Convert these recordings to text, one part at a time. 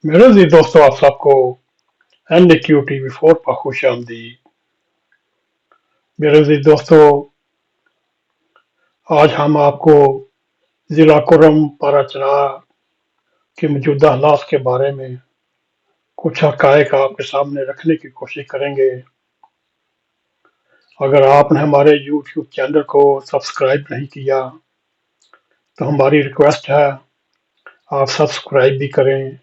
मेरे जी दोस्तों, आप सबको NAQ TV4 पर खुश आमदीद। मेरे जी दोस्तों, आज हम आपको जिला कुर्रम पाराचना के मौजूदा हालात के बारे में कुछ हक़ाइक़ आपके सामने रखने की कोशिश करेंगे। अगर आपने हमारे YouTube चैनल को सब्सक्राइब नहीं किया तो हमारी रिक्वेस्ट है, आप सब्सक्राइब भी करें।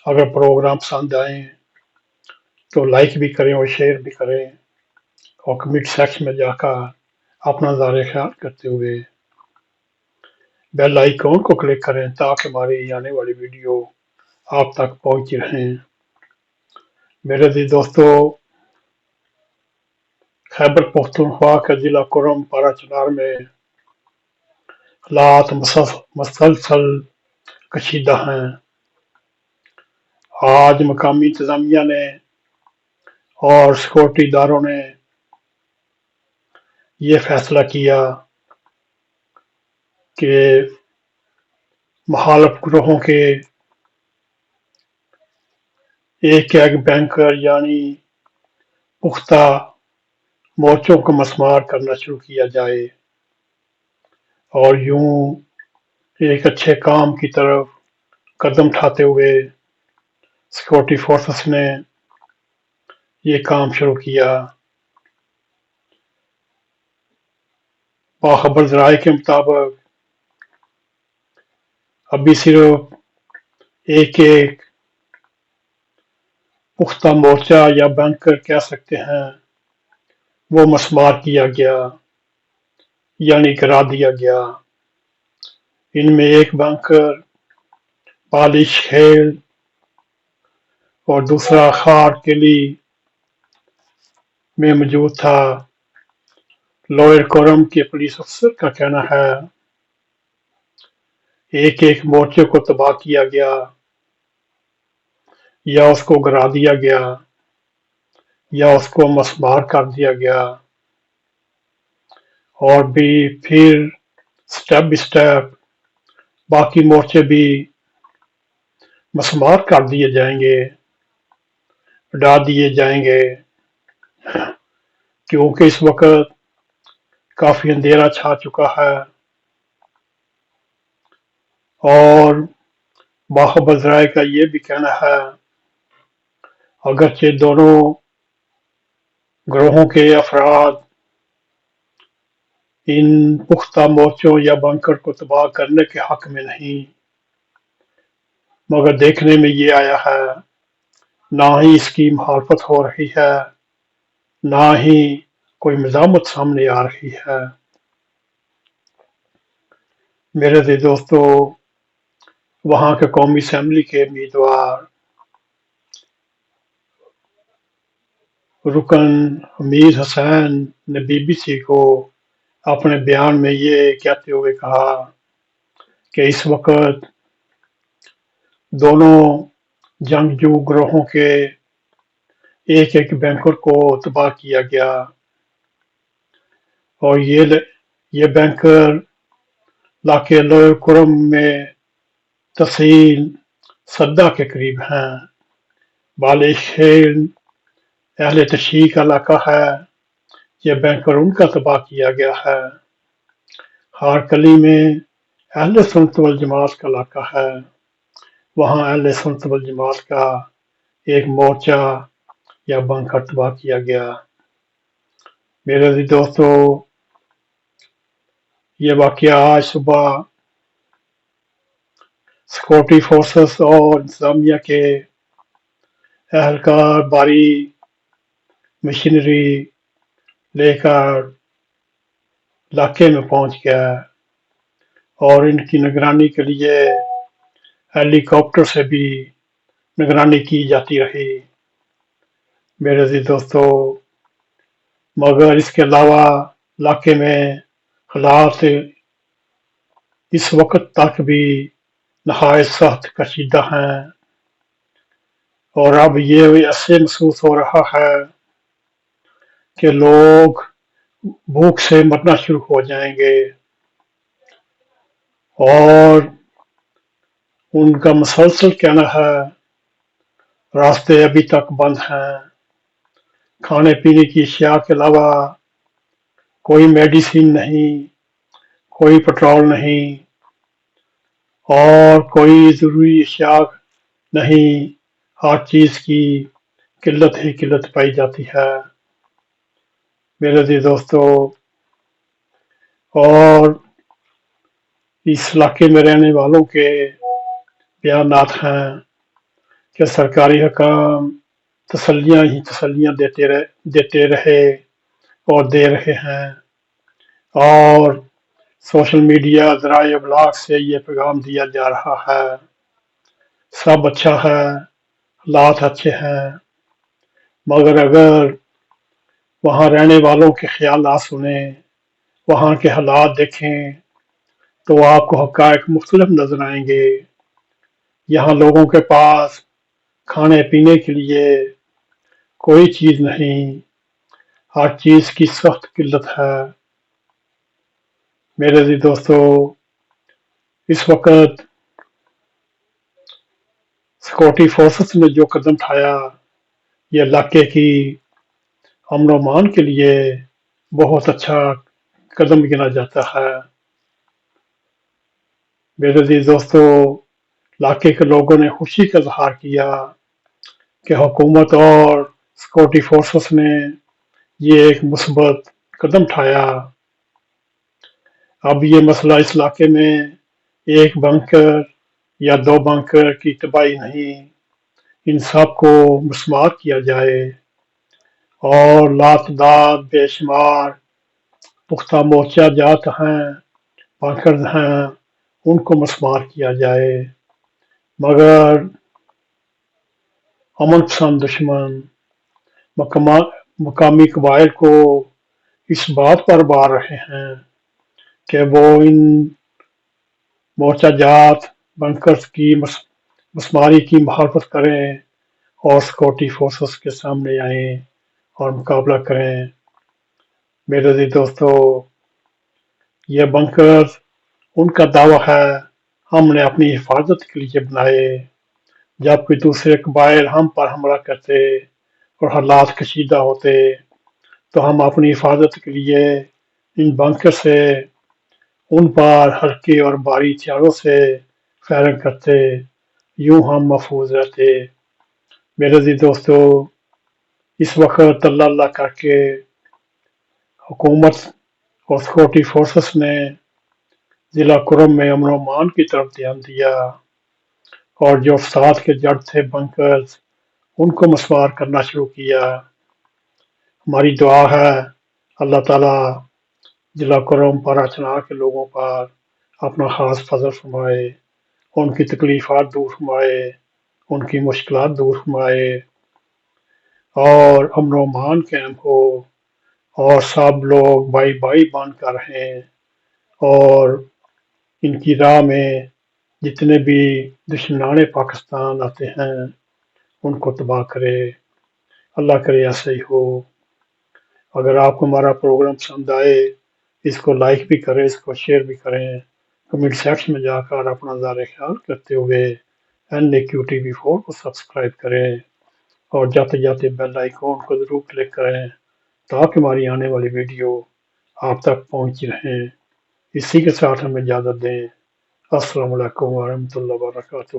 अगर प्रोग्राम पसंद आए तो लाइक भी करें और शेयर भी करें, और कमेंट सेक्शन में जाकर अपना नज़ारे ख्याल करते हुए बेल आइकॉन को क्लिक करें ताकि हमारी आने वाली वीडियो आप तक पहुंचती रहें। मेरे जी दोस्तों, खैबर पख्तूनख्वा के जिला कुर्रम पाराचनार में हालात मसलसल कशीदा हैं। आज मकामी इंतजामिया ने और सिक्योरिटी इदारों ने ये फैसला किया कि मुखालिफ ग्रोहों के एक एक बैंकर यानी पुख्ता मोर्चों को मस्मार करना शुरू किया जाए, और यूं एक अच्छे काम की तरफ कदम उठाते हुए सिक्योरिटी फोर्सेस ने ये काम शुरू किया। बाखबर ज़राए के मुताबिक अभी सिर्फ एक एक पुख्ता मोर्चा या बैंकर कह सकते हैं वो मस्मार किया गया, यानी गिरा दिया गया। इनमें एक बैंकर बालिश खेल और दूसरा खार किली में मौजूद था। लोअर कोरम के पुलिस अफसर का कहना है एक एक मोर्चे को तबाह किया गया या उसको गिरा दिया गया या उसको मस्मार कर दिया गया, और भी फिर स्टेप बाय स्टेप बाकी मोर्चे भी मस्मार कर दिए जाएंगे, उड़ा दिए जाएंगे, क्योंकि इस वक्त काफी अंधेरा छा चुका है। और बाखबर ज़राए का ये भी कहना है अगरचे दोनों ग्रोहों के अफराद इन पुख्ता मोर्चों या बंकर को तबाह करने के हक में नहीं, मगर देखने में ये आया है ना ही इसकी मुखालफत हो रही है, ना ही कोई मज़ामत सामने आ रही है। मेरे जी दोस्तों, वहाँ के कौमी असम्बली के उम्मीदवार रुकन हमीद हसैन ने BBC को अपने बयान में ये कहते हुए कहा कि इस वक्त दोनों जंगजू ग्रोहों के एक एक बैंकर को तबाह किया गया, और ये बैंकर लाके लोअर कुरम में तहसील सद्दा के करीब हैं। बालिशखेल अहले तशी का इलाका है, यह बैंकर उनका तबाह किया गया है। हारकली में अहले सुन्नत वल जमात का इलाका है, वहाँ अहले सुन्नत वल जमात का एक मोर्चा या बंकर तबाह किया गया। मेरे जी दोस्तों, ये वाकया आज सुबह सिक्योरिटी फोर्सेस और इंतजामिया के एहलकार भारी मशीनरी लेकर इलाके में पहुंच गया, और इनकी निगरानी के लिए हेलीकॉप्टर से भी निगरानी की जाती रही। मेरे जी दोस्तों, मगर इसके अलावा इलाके में हालात इस वक्त तक भी नहायत सख्त कशीदा हैं, और अब ये ऐसे महसूस हो रहा है कि लोग भूख से मरना शुरू हो जाएंगे, और उनका मुसलसल कहना है راستے ابھی تک بند ہیں، کھانے پینے کی اشیاء کے علاوہ کوئی میڈیسن نہیں، کوئی پیٹرول نہیں، اور کوئی ضروری اشیاء نہیں، ہر چیز کی قلت ہی قلت پائی جاتی ہے میرے عزیز دوستو۔ اور اس علاقے میں رہنے والوں کے بیانات ہیں کہ سرکاری حکام تسلیاں ہی تسلیاں دیتے رہے اور دے رہے ہیں، اور سوشل میڈیا ذرائع ابلاغ سے یہ پیغام دیا جا رہا ہے سب اچھا ہے، حالات اچھے ہیں، مگر اگر وہاں رہنے والوں کے خیالات سنیں، وہاں کے حالات دیکھیں، تو آپ کو حقائق مختلف نظر آئیں گے۔ یہاں لوگوں کے پاس کھانے پینے کے لیے کوئی چیز نہیں، ہر چیز کی سخت قلت ہے میرے عزیز دوستو۔ اس وقت سیکورٹی فورسز نے جو قدم اٹھایا، یہ علاقے کی امن و امان کے لیے بہت اچھا قدم گنا جاتا ہے میرے عزیز دوستو۔ علاقے کے لوگوں نے خوشی کا اظہار کیا کہ حکومت اور سیکورٹی فورسز نے یہ ایک مثبت قدم اٹھایا۔ اب یہ مسئلہ اس علاقے میں ایک بنکر یا دو بنکر کی تباہی نہیں، ان سب کو مسمار کیا جائے اور لاتعداد بے شمار پختہ مورچہ جات ہیں، بنکرز ہیں، ان کو مسمار کیا جائے، مگر امن پسند دشمن مقامی قبائل کو اس بات پر بار رہے ہیں کہ وہ ان مورچہ جات بنکرز کی مسماری کی مخالفت کریں اور سیکورٹی فورسز کے سامنے آئیں اور مقابلہ کریں۔ میرے عزیز دوستو، یہ بنکرز ان کا دعویٰ ہے ہم نے اپنی حفاظت کے لیے بنائے، جب کوئی دوسرے قبائل ہم پر حملہ کرتے اور حالات کشیدہ ہوتے تو ہم اپنی حفاظت کے لیے ان بنکر سے ان پر ہلکے اور بھاری ہتھیاروں سے فائرنگ کرتے، یوں ہم محفوظ رہتے۔ میرے عزیز دوستو، اس وقت اللہ اللہ کر کے حکومت اور سیکورٹی فورسز نے ضلع کرم میں امن و امان کی طرف دھیان دیا، اور جو فساد کے جڑ تھے بنکرز، ان کو مسمار کرنا شروع کیا۔ ہماری دعا ہے اللہ تعالیٰ ضلع کرم پر اچنار کے لوگوں پر اپنا خاص فضل فرمائے، ان کی تکلیفات دور فرمائے، ان کی مشکلات دور فرمائے، اور امن و امان قائم ہو، اور سب لوگ بھائی بھائی بن کر رہیں، اور ان کی راہ میں جتنے بھی دشمنان پاکستان آتے ہیں ان کو تباہ کرے۔ اللہ کرے ایسا ہی ہو۔ اگر آپ کو ہمارا پروگرام پسند آئے، اس کو لائک بھی کریں، اس کو شیئر بھی کریں، کمنٹ سیکشن میں جا کر اپنا نظر خیال کرتے ہوئے NAQTV4 کو سبسکرائب کریں، اور جاتے جاتے بیل آئیکن کو ضرور کلک کریں تاکہ ہماری آنے والی ویڈیو آپ تک پہنچی رہیں۔ اسی کے ساتھ ہمیں اجازت دیں۔ السلام علیکم ورحمۃ اللہ وبرکاتہ۔